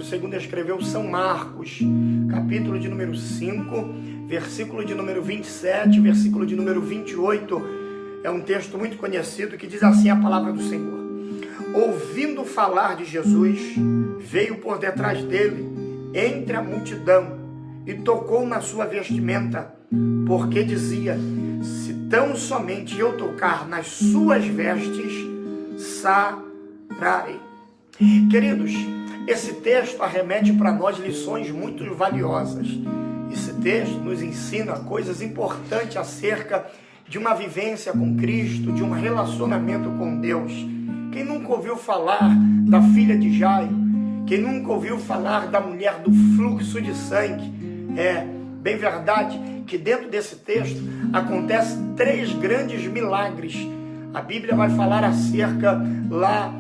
segundo escreveu São Marcos, capítulo de número 5, versículo de número 27, versículo de número 28. É um texto muito conhecido que diz assim a palavra do Senhor. Ouvindo falar de Jesus, veio por detrás dele, entre a multidão, e tocou na sua vestimenta, porque dizia, se tão somente eu tocar nas suas vestes, sararei. Queridos, esse texto arremete para nós lições muito valiosas. Esse texto nos ensina coisas importantes acerca de uma vivência com Cristo, de um relacionamento com Deus. Quem nunca ouviu falar da filha de Jairo? Quem nunca ouviu falar da mulher do fluxo de sangue? É bem verdade que dentro desse texto acontecem 3 grandes milagres. A Bíblia vai falar acerca lá,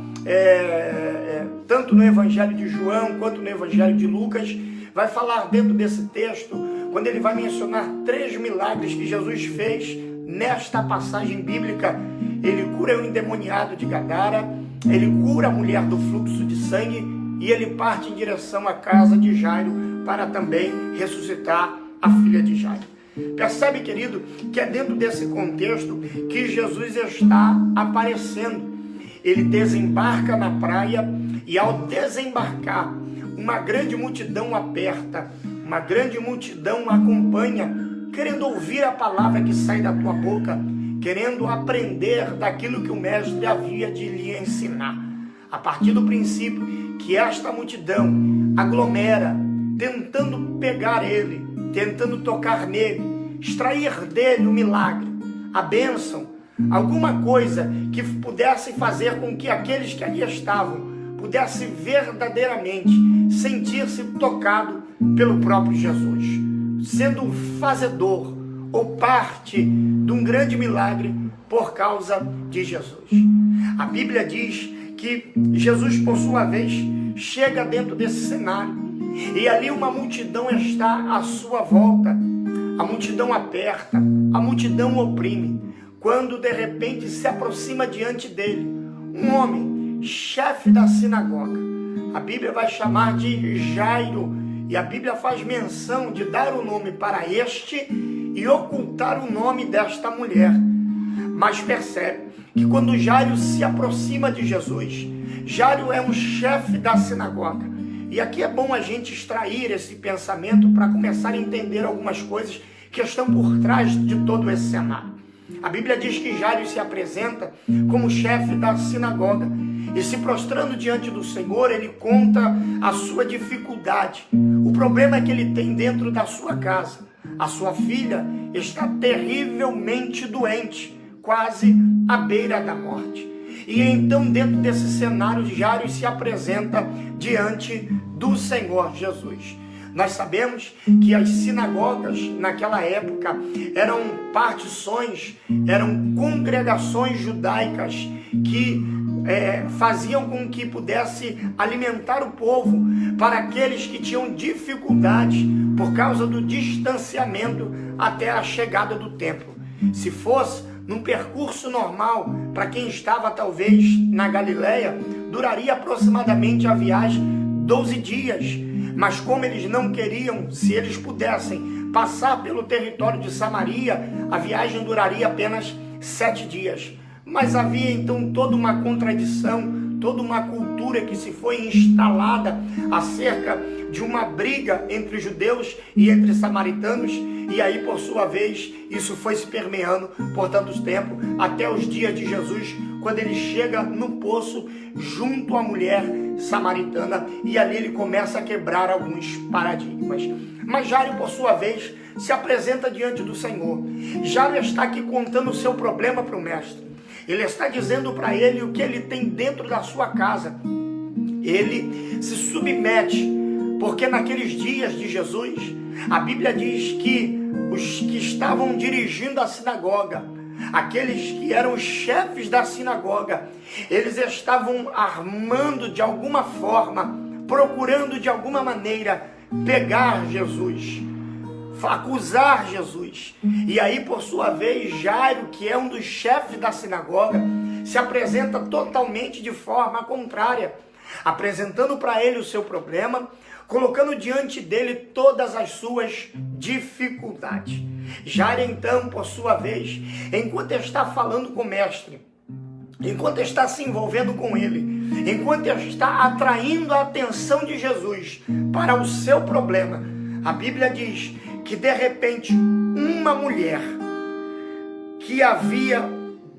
tanto no Evangelho de João quanto no Evangelho de Lucas, vai falar dentro desse texto, quando ele vai mencionar 3 milagres que Jesus fez nesta passagem bíblica. Ele cura o endemoniado de Gadara, ele cura a mulher do fluxo de sangue e ele parte em direção à casa de Jairo para também ressuscitar a filha de Jairo. Percebe, querido, que é dentro desse contexto que Jesus está aparecendo. Ele desembarca na praia e ao desembarcar, uma grande multidão aperta, uma grande multidão acompanha, querendo ouvir a palavra que sai da tua boca, querendo aprender daquilo que o mestre havia de lhe ensinar. A partir do princípio que esta multidão aglomera, tentando pegar ele, tentando tocar nele, extrair dele o milagre, a bênção, alguma coisa que pudesse fazer com que aqueles que ali estavam pudessem verdadeiramente sentir-se tocado pelo próprio Jesus, sendo um fazedor ou parte de um grande milagre por causa de Jesus. A Bíblia diz que Jesus, por sua vez, chega dentro desse cenário e ali uma multidão está à sua volta. A multidão aperta, a multidão oprime, quando de repente se aproxima diante dele um homem, chefe da sinagoga. A Bíblia vai chamar de Jairo, e a Bíblia faz menção de dar o nome para este e ocultar o nome desta mulher. Mas percebe que quando Jairo se aproxima de Jesus, Jairo é um chefe da sinagoga. E aqui é bom a gente extrair esse pensamento para começar a entender algumas coisas que estão por trás de todo esse cenário. A Bíblia diz que Jairo se apresenta como chefe da sinagoga e, se prostrando diante do Senhor, ele conta a sua dificuldade. O problema é que ele tem dentro da sua casa. A sua filha está terrivelmente doente, quase à beira da morte. E então, dentro desse cenário, Jairo se apresenta diante do Senhor Jesus. Nós sabemos que as sinagogas naquela época eram partições, eram congregações judaicas que faziam com que pudesse alimentar o povo para aqueles que tinham dificuldades por causa do distanciamento até a chegada do templo. Se fosse num percurso normal, para quem estava talvez na Galileia, duraria aproximadamente a viagem 12 dias. Mas como eles não queriam, se eles pudessem passar pelo território de Samaria, a viagem duraria apenas 7 dias. Mas havia então toda uma contradição, toda uma cultura que se foi instalada acerca de uma briga entre judeus e entre samaritanos, e aí por sua vez isso foi se permeando por tanto tempo, até os dias de Jesus, quando ele chega no poço junto à mulher samaritana, e ali ele começa a quebrar alguns paradigmas. Mas Jairo, por sua vez, se apresenta diante do Senhor. Jairo está aqui contando o seu problema para o mestre. Ele está dizendo para ele o que ele tem dentro da sua casa. Ele se submete, porque naqueles dias de Jesus, a Bíblia diz que os que estavam dirigindo a sinagoga, aqueles que eram os chefes da sinagoga, eles estavam armando de alguma forma, procurando de alguma maneira pegar Jesus, acusar Jesus. E aí, por sua vez, Jairo, que é um dos chefes da sinagoga, se apresenta totalmente de forma contrária. apresentando para ele o seu problema, colocando diante dele todas as suas dificuldades. Jairo, então, por sua vez, enquanto está falando com o mestre, enquanto está se envolvendo com ele, enquanto está atraindo a atenção de Jesus para o seu problema, a Bíblia diz que de repente uma mulher que havia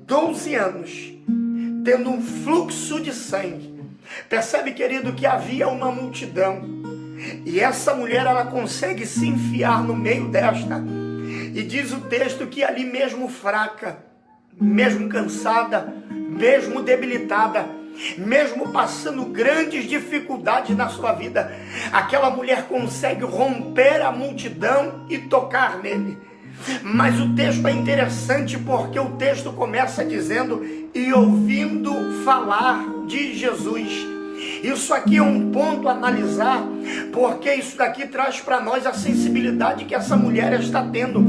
12 anos tendo um fluxo de sangue, percebe, querido, que havia uma multidão, e essa mulher, ela consegue se enfiar no meio desta, e diz o texto que ali mesmo fraca, mesmo cansada, mesmo debilitada, mesmo passando grandes dificuldades na sua vida, aquela mulher consegue romper a multidão e tocar nele. Mas o texto é interessante porque o texto começa dizendo: e ouvindo falar de Jesus. Isso aqui é um ponto a analisar, porque isso daqui traz para nós a sensibilidade que essa mulher está tendo.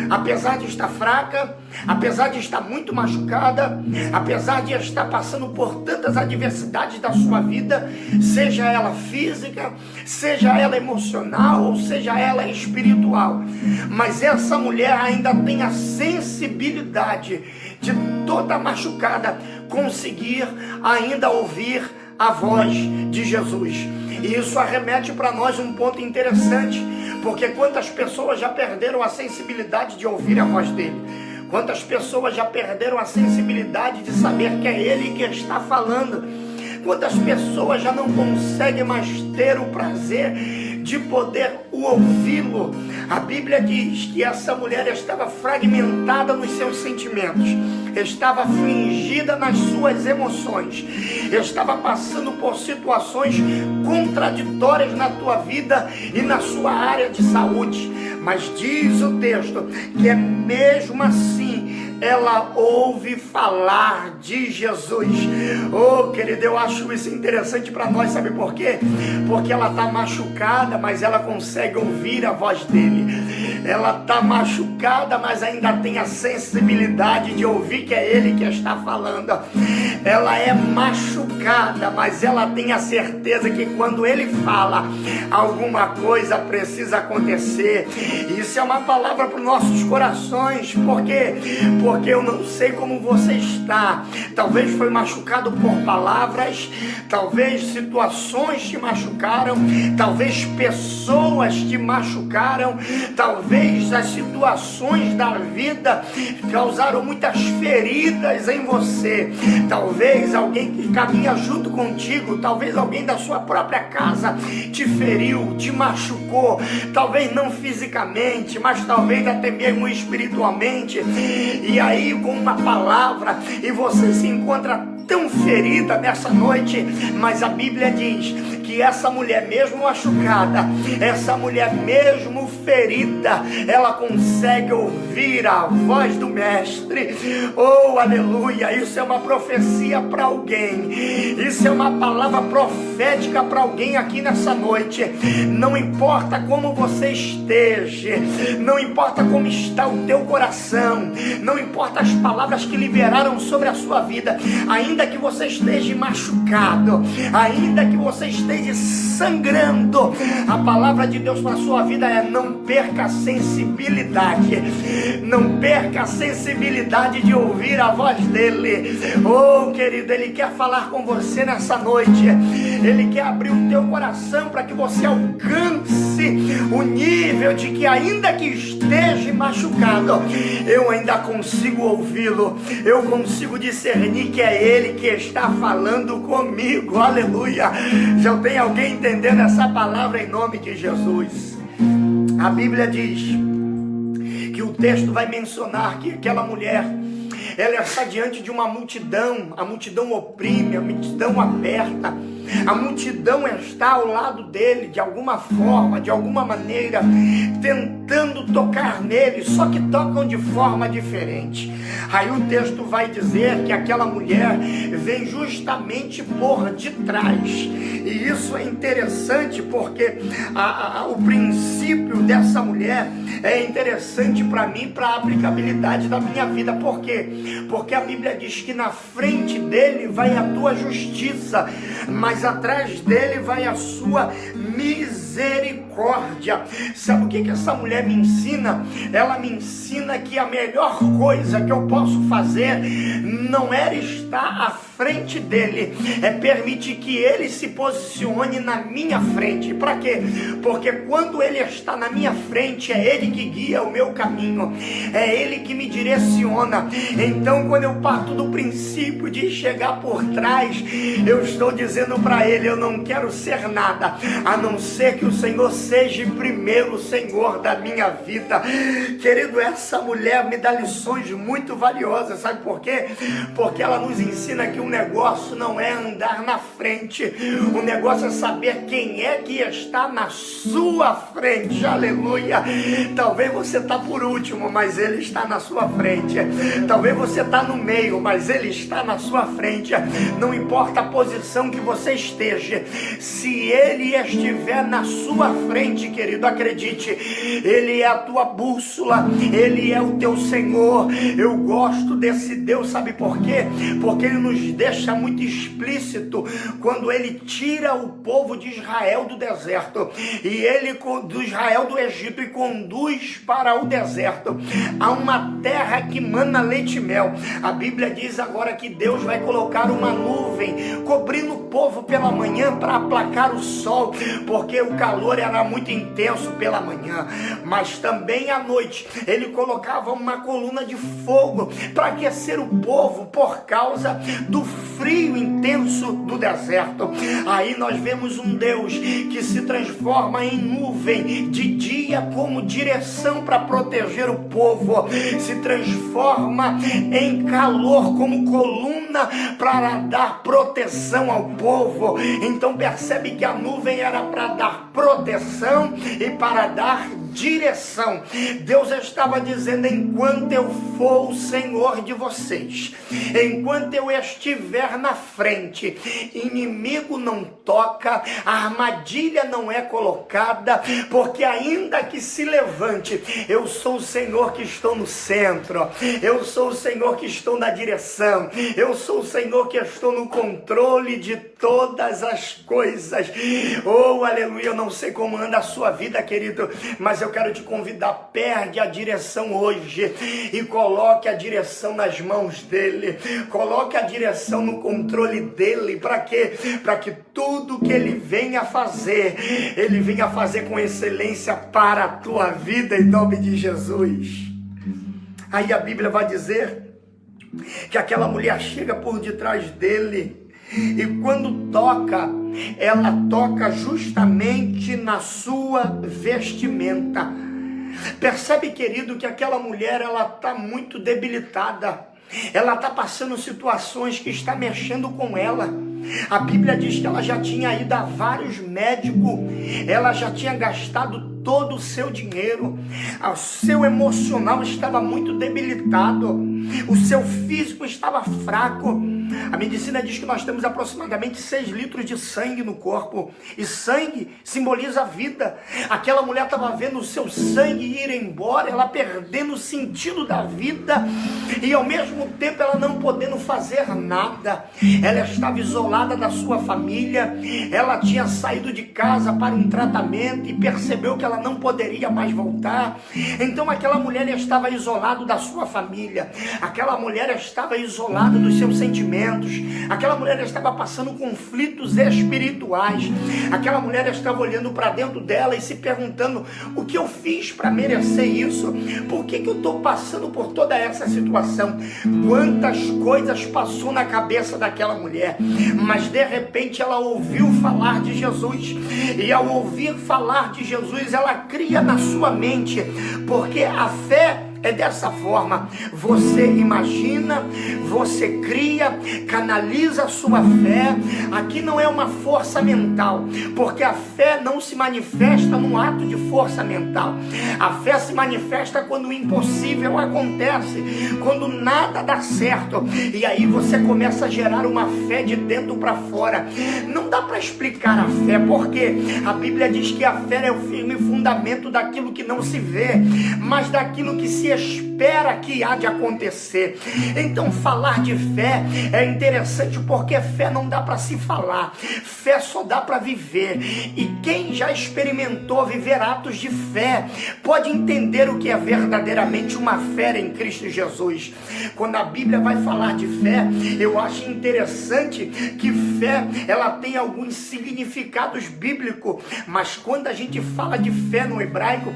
Apesar de estar fraca, apesar de estar muito machucada, apesar de estar passando por tantas adversidades da sua vida, seja ela física, seja ela emocional, ou seja ela espiritual, mas essa mulher ainda tem a sensibilidade de, toda machucada, conseguir ainda ouvir a voz de Jesus. E isso arremete para nós um ponto interessante, porque quantas pessoas já perderam a sensibilidade de ouvir a voz dele? Quantas pessoas já perderam a sensibilidade de saber que é ele que está falando? Quantas pessoas já não conseguem mais ter o prazer de poder ouvi-lo? A Bíblia diz que essa mulher estava fragmentada nos seus sentimentos, estava afligida nas suas emoções, estava passando por situações contraditórias na tua vida e na sua área de saúde, mas diz o texto que é mesmo assim ela ouve falar de Jesus. Oh, querido, eu acho isso interessante para nós, sabe por quê? Porque ela está machucada, mas ela consegue ouvir a voz dele. Ela está machucada, mas ainda tem a sensibilidade de ouvir que é ele que está falando. Ela é machucada, mas ela tem a certeza que quando ele fala, alguma coisa precisa acontecer. Isso é uma palavra para os nossos corações. Por quê? Porque eu não sei como você está. Talvez foi machucado por palavras, talvez situações te machucaram, talvez pessoas te machucaram, talvez as situações da vida causaram muitas feridas em você. Talvez alguém que caminha junto contigo, talvez alguém da sua própria casa te feriu, te machucou, talvez não fisicamente, mas talvez até mesmo espiritualmente. E aí, com uma palavra, e você se encontra tão ferida nessa noite, mas a Bíblia diz que essa mulher mesmo machucada, essa mulher mesmo ferida, ela consegue ouvir a voz do mestre. Oh, aleluia! Isso é uma profecia para alguém, isso é uma palavra profética para alguém aqui nessa noite. Não importa como você esteja, não importa como está o teu coração, não importa as palavras que liberaram sobre a sua vida, ainda que você esteja machucado, ainda que você esteja sangrando, a palavra de Deus para a sua vida é: não perca a sensibilidade, não perca a sensibilidade de ouvir a voz dele. Oh, querido, ele quer falar com você nessa noite, ele quer abrir o teu coração para que você alcance o nível de que, ainda que esteja machucado, eu ainda consigo ouvi-lo, eu consigo discernir que é ele que está falando comigo. Aleluia! Já tem alguém entendendo essa palavra em nome de Jesus? A Bíblia diz que o texto vai mencionar que aquela mulher, ela está diante de uma multidão, a multidão oprime, a multidão aperta, a multidão está ao lado dele de alguma forma, de alguma maneira, tentando tocar nele, só que tocam de forma diferente. Aí o texto vai dizer que aquela mulher vem justamente por detrás, e isso é interessante porque o princípio dessa mulher é interessante para mim, para a aplicabilidade da minha vida. Por quê? Porque a Bíblia diz que na frente dele vai a tua justiça, mas atrás dele vai a sua misericórdia. Sabe o que essa mulher me ensina? Ela me ensina que a melhor coisa que eu posso fazer não era estar à frente dele, é permitir que ele se posicione na minha frente. Para quê? Porque quando ele está na minha frente, é ele que guia o meu caminho, é ele que me direciona. Então, quando eu parto do princípio de chegar por trás, eu estou dizendo para ele: eu não quero ser nada, a não ser que o Senhor seja primeiro o Senhor da minha vida. Querido, essa mulher me dá lições muito valiosas. Sabe por quê? Porque ela nos ensina que o negócio não é andar na frente, o negócio é saber quem é que está na sua frente. Aleluia. Talvez você está por último, mas ele está na sua frente. Talvez você está no meio, mas ele está na sua frente. Não importa a posição que você esteja, se ele estiver na sua frente, querido, acredite, ele é a tua bússola, ele é o teu Senhor. Eu gosto desse Deus, sabe por quê? Porque ele nos deixa muito explícito quando ele tira o povo de Israel do deserto, e ele do Israel do Egito, e conduz para o deserto, a uma terra que mana leite e mel. A Bíblia diz agora que Deus vai colocar uma nuvem cobrindo o povo pela manhã para aplacar o sol, porque o calor era muito intenso pela manhã, mas também à noite ele colocava uma coluna de fogo para aquecer o povo por causa do frio intenso do deserto. Aí nós vemos um Deus que se transforma em nuvem de dia como direção para proteger o povo, se transforma em calor como coluna para dar proteção ao povo. Então percebe que a nuvem era para dar proteção e para dar direção. Deus estava dizendo: enquanto eu for o Senhor de vocês, enquanto eu estiver na frente, inimigo não toca, a armadilha não é colocada, porque ainda que se levante, eu sou o Senhor que estou no centro, eu sou o Senhor que estou na direção, eu sou o Senhor que estou no controle de todas as coisas. Oh, aleluia. Eu não sei como anda a sua vida, querido, mas eu quero te convidar: perde a direção hoje e coloque a direção nas mãos dele, coloque a direção no controle dele. Para quê? Para que tudo que ele venha fazer com excelência para a tua vida, em nome de Jesus. Aí a Bíblia vai dizer que aquela mulher chega por detrás dele, e quando toca, ela toca justamente na sua vestimenta. Percebe, querido, que aquela mulher, ela está muito debilitada, ela está passando situações que está mexendo com ela. A Bíblia diz que ela já tinha ido a vários médicos, ela já tinha gastado todo o seu dinheiro, o seu emocional estava muito debilitado, o seu físico estava fraco. A medicina diz que nós temos aproximadamente 6 litros de sangue no corpo, e sangue simboliza a vida. Aquela mulher estava vendo o seu sangue ir embora, ela perdendo o sentido da vida, e ao mesmo tempo ela não podendo fazer nada. Ela estava isolada da sua família, ela tinha saído de casa para um tratamento e percebeu que ela não poderia mais voltar. Então aquela mulher estava isolada da sua família, aquela mulher estava isolada dos seus sentimentos, aquela mulher estava passando conflitos espirituais, aquela mulher estava olhando para dentro dela e se perguntando: o que eu fiz para merecer isso? Por que eu estou passando por toda essa situação? Quantas coisas passou na cabeça daquela mulher, mas de repente ela ouviu falar de Jesus, e ao ouvir falar de Jesus, ela cria na sua mente, porque a fé é dessa forma: você imagina, você cria, canaliza a sua fé. Aqui não é uma força mental, porque a fé não se manifesta num ato de força mental. A fé se manifesta quando o impossível acontece, quando nada dá certo, e aí você começa a gerar uma fé de dentro para fora. Não dá para explicar a fé, porque a Bíblia diz que a fé é o firme fundamento daquilo que não se vê, mas daquilo que se espera. espera que há de acontecer. Então falar de fé é interessante porque fé não dá para se falar, fé só dá para viver. E quem já experimentou viver atos de fé pode entender o que é verdadeiramente uma fé em Cristo Jesus. Quando a Bíblia vai falar de fé, eu acho interessante que fé, ela tem alguns significados bíblicos, mas quando a gente fala de fé no hebraico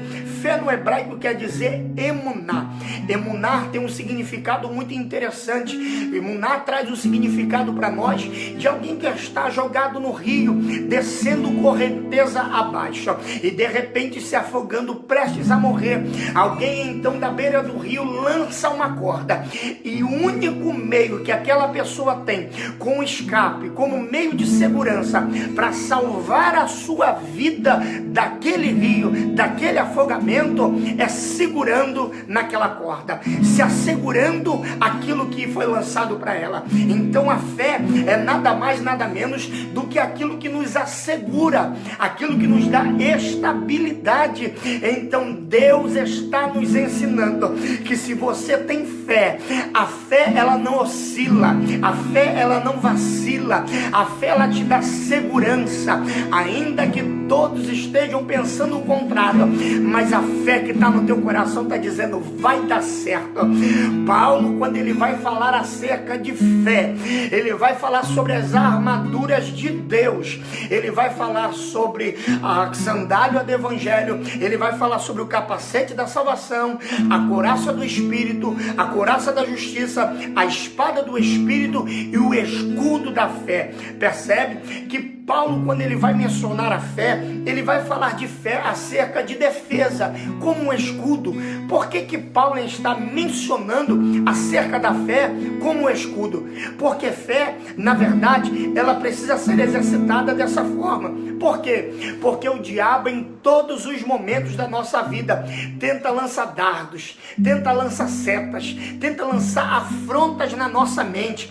quer dizer emuná. Emuná tem um significado muito interessante. Emuná traz um significado para nós de alguém que está jogado no rio, descendo correnteza abaixo e de repente se afogando, prestes a morrer. Alguém então da beira do rio lança uma corda e o único meio que aquela pessoa tem com escape, como meio de segurança para salvar a sua vida daquele rio, daquele afogamento, é segurando naquela corda, se assegurando aquilo que foi lançado para ela. Então a fé é nada mais, nada menos do que aquilo que nos assegura, aquilo que nos dá estabilidade. Então Deus está nos ensinando que se você tem fé, a fé ela não oscila, a fé ela não vacila, a fé ela te dá segurança, ainda que todos estejam pensando o contrário, mas a fé que está no teu coração está dizendo, vai dar certo. Paulo, quando ele vai falar acerca de fé, ele vai falar sobre as armaduras de Deus, ele vai falar sobre a sandália do evangelho, ele vai falar sobre o capacete da salvação, a couraça do Espírito, a couraça da justiça, a espada do Espírito e o escudo da fé. Percebe que Paulo, quando ele vai mencionar a fé, ele vai falar de fé acerca de defesa, como um escudo. Por que Paulo está mencionando acerca da fé como um escudo? Porque fé, na verdade, ela precisa ser exercitada dessa forma. Por quê? Porque o diabo, em todos os momentos da nossa vida, tenta lançar dardos, tenta lançar setas, tenta lançar afrontas na nossa mente,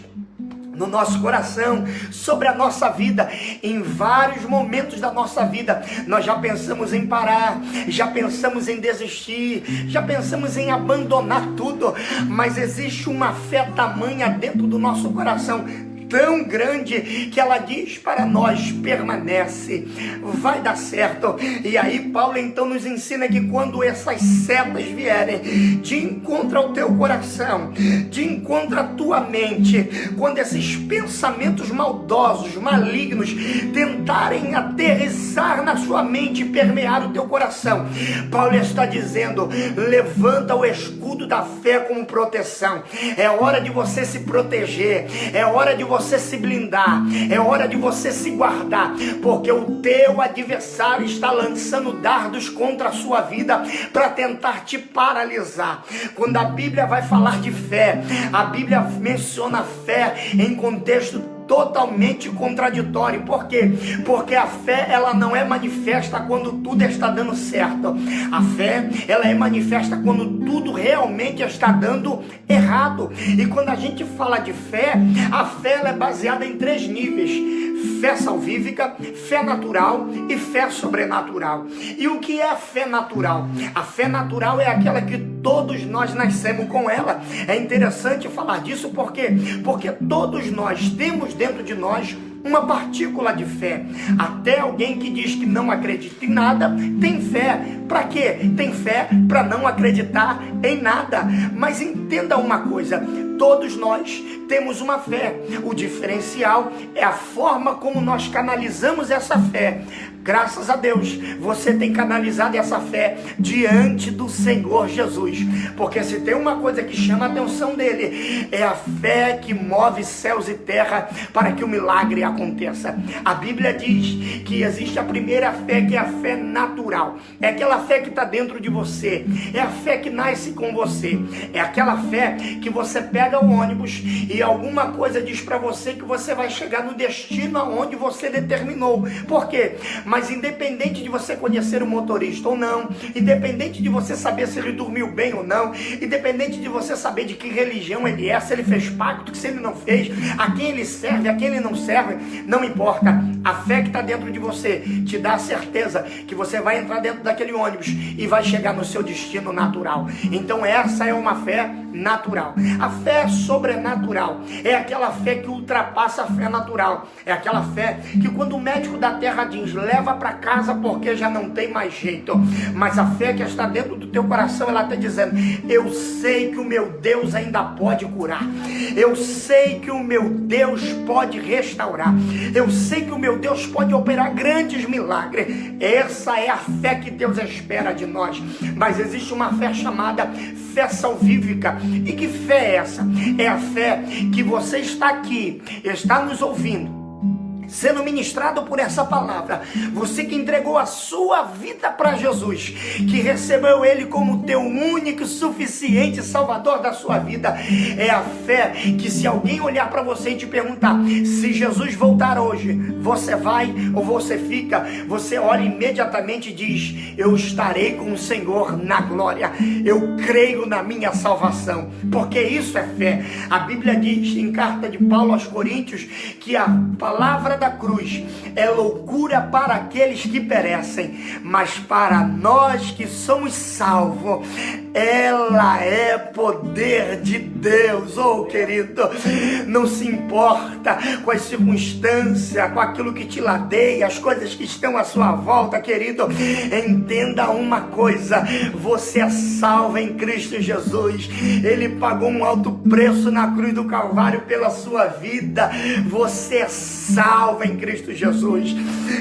no nosso coração, sobre a nossa vida. Em vários momentos da nossa vida, nós já pensamos em parar, já pensamos em desistir, já pensamos em abandonar tudo, mas existe uma fé tamanha dentro do nosso coração, tão grande, que ela diz para nós, permanece, vai dar certo. E aí Paulo então nos ensina que quando essas setas vierem de encontro ao teu coração, de encontro à tua mente, quando esses pensamentos maldosos, malignos, tentarem aterrissar na sua mente e permear o teu coração, Paulo está dizendo, levanta o escudo da fé como proteção. É hora de você se proteger, é hora de você se blindar, é hora de você se guardar, porque o teu adversário está lançando dardos contra a sua vida para tentar te paralisar. Quando a Bíblia vai falar de fé, a Bíblia menciona a fé em contexto totalmente contraditório. Por quê? Porque a fé, ela não é manifesta quando tudo está dando certo. A fé, ela é manifesta quando tudo realmente está dando errado. E quando a gente fala de fé, a fé ela é baseada em 3 níveis: fé salvífica, fé natural e fé sobrenatural. E o que é a fé natural? A fé natural é aquela que todos nós nascemos com ela. É interessante falar disso porque todos nós temos dentro de nós uma partícula de fé. Até alguém que diz que não acredita em nada tem fé. Para quê? Tem fé para não acreditar em nada. Mas entenda uma coisa, todos nós temos uma fé. O diferencial é a forma como nós canalizamos essa fé. Graças a Deus, você tem canalizado essa fé diante do Senhor Jesus. Porque se tem uma coisa que chama a atenção dele, é a fé que move céus e terra para que o milagre aconteça. A Bíblia diz que existe a primeira fé, que é a fé natural. É aquela fé que está dentro de você. É a fé que nasce com você. É aquela fé que você pega o ônibus e alguma coisa diz para você que você vai chegar no destino aonde você determinou. Por quê? Mas independente de você conhecer o motorista ou não, independente de você saber se ele dormiu bem ou não, independente de você saber de que religião ele é, se ele fez pacto, se ele não fez, a quem ele serve, a quem ele não serve, não importa. A fé que está dentro de você te dá a certeza que você vai entrar dentro daquele ônibus e vai chegar no seu destino natural. Então essa é uma fé natural. A fé sobrenatural é aquela fé que ultrapassa a fé natural. É aquela fé que quando o médico da terra diz, leva para casa porque já não tem mais jeito. Mas a fé que está dentro do teu coração, ela está dizendo, eu sei que o meu Deus ainda pode curar. Eu sei que o meu Deus pode restaurar. Eu sei que o meu Deus pode operar grandes milagres. Essa é a fé que Deus espera de nós. Mas existe uma fé chamada fé salvífica. E que fé é essa? É a fé que você está aqui, está nos ouvindo, sendo ministrado por essa palavra, você que entregou a sua vida para Jesus, que recebeu Ele como teu único e suficiente Salvador da sua vida, é a fé que se alguém olhar para você e te perguntar, se Jesus voltar hoje, você vai ou você fica, você olha imediatamente e diz, eu estarei com o Senhor na glória, eu creio na minha salvação, porque isso é fé. A Bíblia diz em carta de Paulo aos Coríntios, que a palavra da cruz é loucura para aqueles que perecem, mas para nós que somos salvos, ela é poder de Deus. Oh, querido, não se importa com as circunstâncias, com aquilo que te ladeia, as coisas que estão à sua volta, querido, entenda uma coisa, você é salvo em Cristo Jesus. Ele pagou um alto preço na cruz do Calvário pela sua vida. Você é salvo em Cristo Jesus.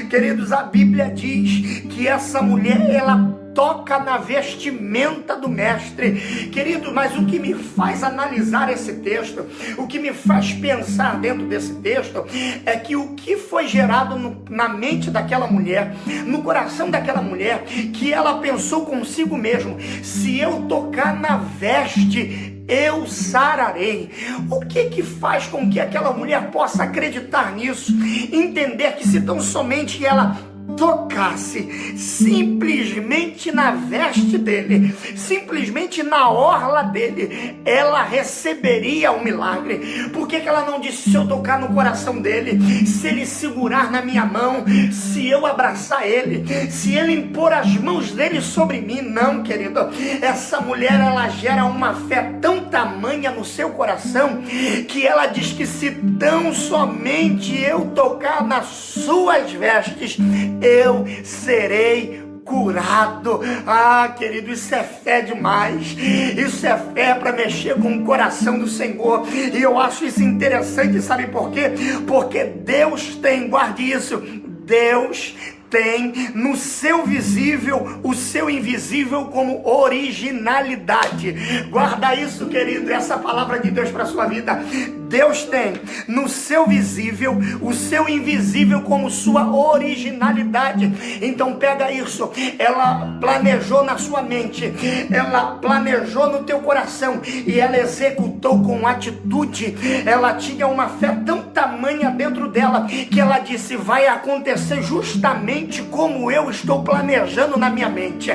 Queridos, a Bíblia diz que essa mulher, ela toca na vestimenta do mestre. Querido, mas o que me faz analisar esse texto, o que me faz pensar dentro desse texto, é que o que foi gerado na mente daquela mulher, no coração daquela mulher, que ela pensou consigo mesmo, se eu tocar na veste, eu sararei. O que faz com que aquela mulher possa acreditar nisso, entender que se tão somente ela tocasse simplesmente na veste dele, simplesmente na orla dele, ela receberia um milagre? Por que ela não disse, se eu tocar no coração dele, se ele segurar na minha mão, se eu abraçar ele, se ele impor as mãos dele sobre mim? Não, querido, essa mulher, ela gera uma fé tão tamanha no seu coração, que ela diz que se tão somente eu tocar nas suas vestes, eu serei curado. Ah, querido, isso é fé demais. Isso é fé para mexer com o coração do Senhor. E eu acho isso interessante, sabe por quê? Porque Deus tem, guarde isso, Deus tem no seu visível o seu invisível como originalidade. Guarda isso, querido, essa palavra de Deus para a sua vida. Deus tem no seu visível o seu invisível como sua originalidade. Então pega isso. Ela planejou na sua mente, ela planejou no teu coração e ela executou com atitude. Ela tinha uma fé tão tamanha dentro dela que ela disse, vai acontecer justamente como eu estou planejando na minha mente,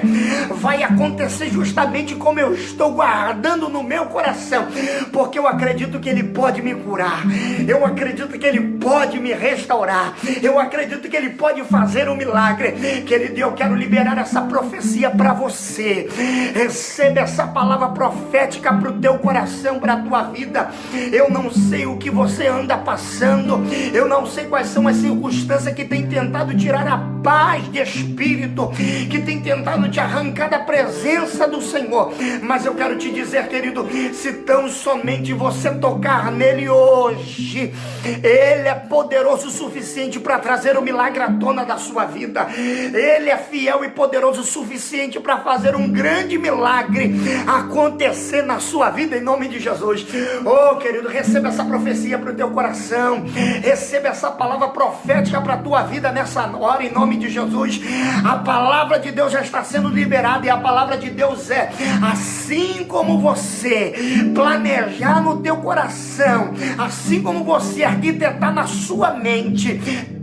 vai acontecer justamente como eu estou guardando no meu coração, porque eu acredito que Ele pode me curar, eu acredito que Ele pode me restaurar, eu acredito que Ele pode fazer um milagre. Querido, eu quero liberar essa profecia para você. Receba essa palavra profética para o teu coração, para a tua vida. Eu não sei o que você anda passando, eu não sei quais são as circunstâncias que tem tentado tirar a paz de espírito, que tem tentado te arrancar da presença do Senhor, mas eu quero te dizer, querido, se tão somente você tocar nele hoje, Ele é poderoso o suficiente para trazer o milagre à tona da sua vida. Ele é fiel e poderoso o suficiente para fazer um grande milagre acontecer na sua vida, em nome de Jesus. Oh, querido, receba essa profecia para o teu coração, receba essa palavra profética para a tua vida nessa hora, em nome de Jesus. A palavra de Deus já está sendo liberada, e a palavra de Deus é: assim como você planejar no teu coração, assim como você arquitetar na sua mente,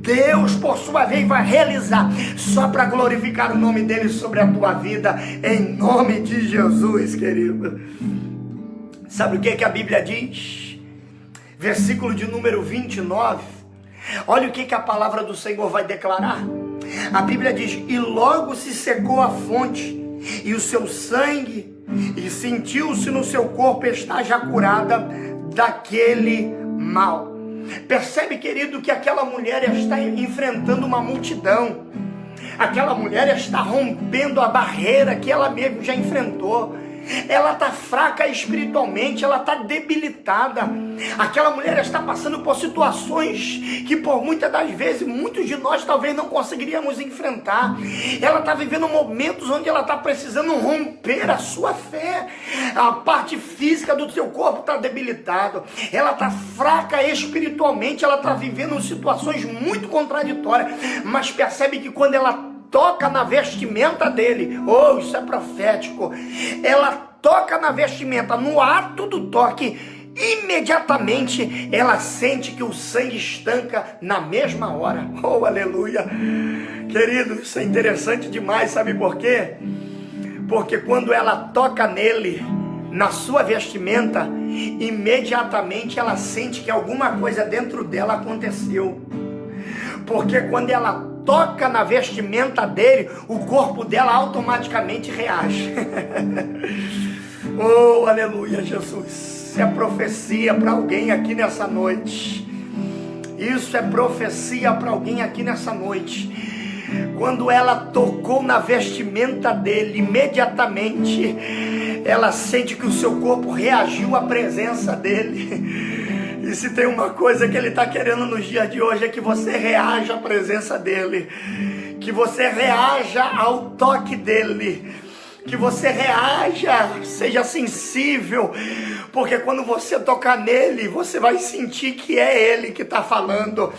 Deus, por sua vez, vai realizar, só para glorificar o nome dele sobre a tua vida, em nome de Jesus, querido. Sabe o que a Bíblia diz? Versículo de número 29. Olha o que a palavra do Senhor vai declarar. A Bíblia diz: e logo se secou a fonte, e o seu sangue, e sentiu-se no seu corpo estar já curada daquele mal. Percebe, querido, que aquela mulher está enfrentando uma multidão. Aquela mulher está rompendo a barreira que ela mesma já enfrentou. Ela está fraca espiritualmente, ela está debilitada. Aquela mulher está passando por situações que por muitas das vezes, muitos de nós talvez não conseguiríamos enfrentar. Ela está vivendo momentos onde ela está precisando romper a sua fé. A parte física do seu corpo está debilitada. Ela está fraca espiritualmente, ela está vivendo situações muito contraditórias. Mas percebe que quando ela toca na vestimenta dele, oh, isso é profético, ela toca na vestimenta, no ato do toque, imediatamente ela sente que o sangue estanca na mesma hora. Oh, aleluia. Querido, isso é interessante demais, sabe por quê? Porque quando ela toca nele, na sua vestimenta, imediatamente ela sente que alguma coisa dentro dela aconteceu. Porque quando ela toca na vestimenta dele, o corpo dela automaticamente reage. Oh, aleluia, Jesus. Isso é profecia para alguém aqui nessa noite. Isso é profecia para alguém aqui nessa noite. Quando ela tocou na vestimenta dele, imediatamente ela sente que o seu corpo reagiu à presença dele. E se tem uma coisa que ele está querendo nos dias de hoje, é que você reaja à presença dele, que você reaja ao toque dele, que você reaja, seja sensível, porque quando você tocar nele, você vai sentir que é ele que está falando,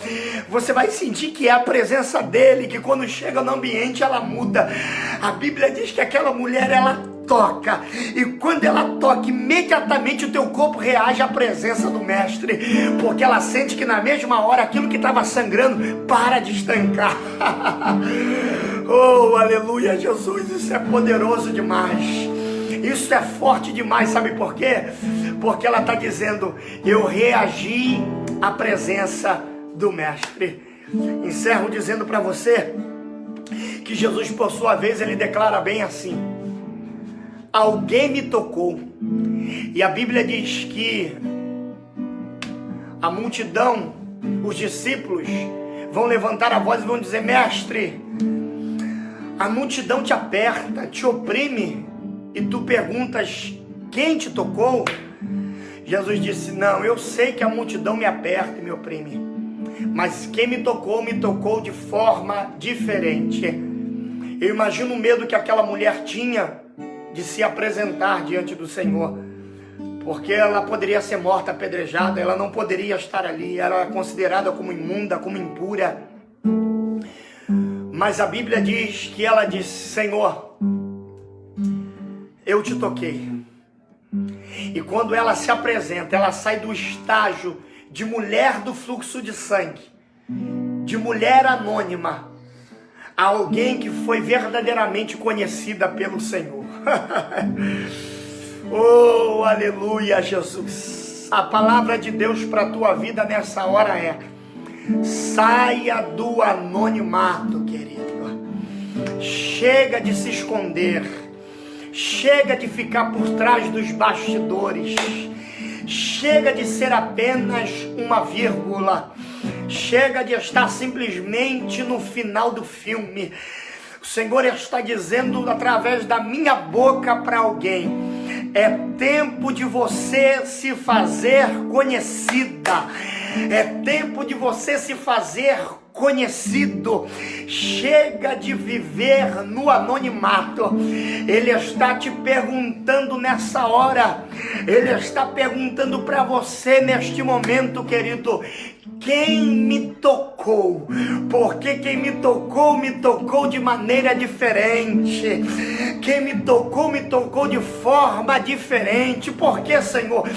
você vai sentir que é a presença dele, que quando chega no ambiente ela muda. A Bíblia diz que aquela mulher, ela toca, e quando ela toca, imediatamente o teu corpo reage à presença do mestre, porque ela sente que na mesma hora aquilo que estava sangrando para de estancar. Oh, aleluia, Jesus, isso é poderoso demais, isso é forte demais, sabe por quê? Porque ela está dizendo: eu reagi à presença do mestre. Encerro dizendo para você que Jesus, por sua vez, ele declara bem assim: alguém me tocou. E a Bíblia diz que a multidão, os discípulos, vão levantar a voz e vão dizer: mestre, a multidão te aperta, te oprime, e tu perguntas: quem te tocou? Jesus disse: não, eu sei que a multidão me aperta e me oprime, mas quem me tocou de forma diferente. Eu imagino o medo que aquela mulher tinha de se apresentar diante do Senhor, porque ela poderia ser morta, apedrejada, ela não poderia estar ali, era considerada como imunda, como impura. Mas a Bíblia diz que ela disse: Senhor, eu te toquei. E quando ela se apresenta, ela sai do estágio de mulher do fluxo de sangue, de mulher anônima, a alguém que foi verdadeiramente conhecida pelo Senhor. Oh, aleluia, Jesus. A palavra de Deus para a tua vida nessa hora é: saia do anonimato, querido. Chega de se esconder. Chega de ficar por trás dos bastidores. Chega de ser apenas uma vírgula. Chega de estar simplesmente no final do filme. O Senhor está dizendo através da minha boca para alguém: é tempo de você se fazer conhecida. É tempo de você se fazer conhecido. Chega de viver no anonimato. Ele está te perguntando nessa hora. Ele está perguntando para você neste momento, querido: quem me tocou, porque quem me tocou de maneira diferente. Quem me tocou de forma diferente. Por que, Senhor?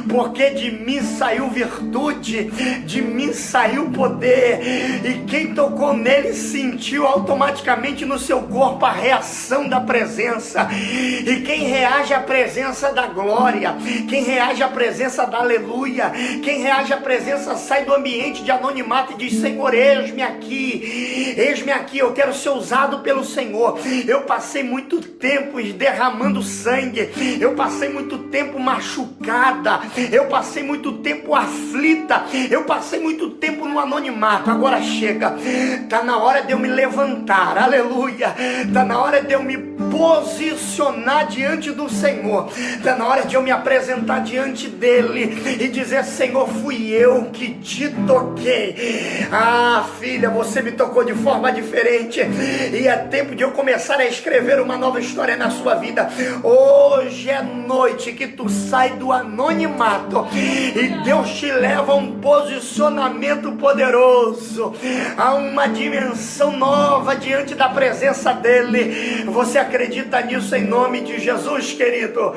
Porque de mim saiu virtude, de mim saiu poder, e quem tocou nele sentiu automaticamente no seu corpo a reação da presença. E quem reage à presença da glória, quem reage à presença da aleluia, quem reage à presença sai do ambiente de anonimato e diz: Senhor, eis-me aqui, eu quero ser usado pelo Senhor. Eu passei muito tempo derramando sangue, eu passei muito tempo machucada, eu passei muito tempo aflita, eu passei muito tempo no anonimato. Agora chega, está na hora de eu me levantar, aleluia, está na hora de eu me posicionar diante do Senhor, está na hora de eu me apresentar diante dele e dizer: Senhor, fui eu que te toquei. Ah, filha, você me tocou de forma diferente, e é tempo de eu começar a escrever uma nova história na sua vida. Hoje é noite que tu sai do anonimato e Deus te leva a um posicionamento poderoso, a uma dimensão nova diante da presença dele. Você acredita nisso em nome de Jesus, querido?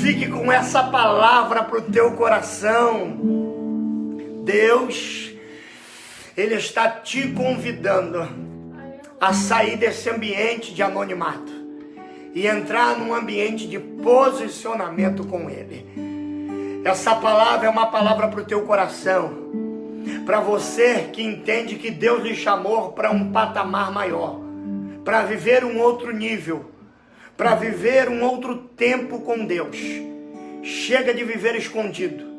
Fique com essa palavra para o teu coração. Deus, Ele está te convidando a sair desse ambiente de anonimato e entrar num ambiente de posicionamento com Ele. Essa palavra é uma palavra para o teu coração, para você que entende que Deus lhe chamou para um patamar maior, para viver um outro nível, para viver um outro tempo com Deus. Chega de viver escondido.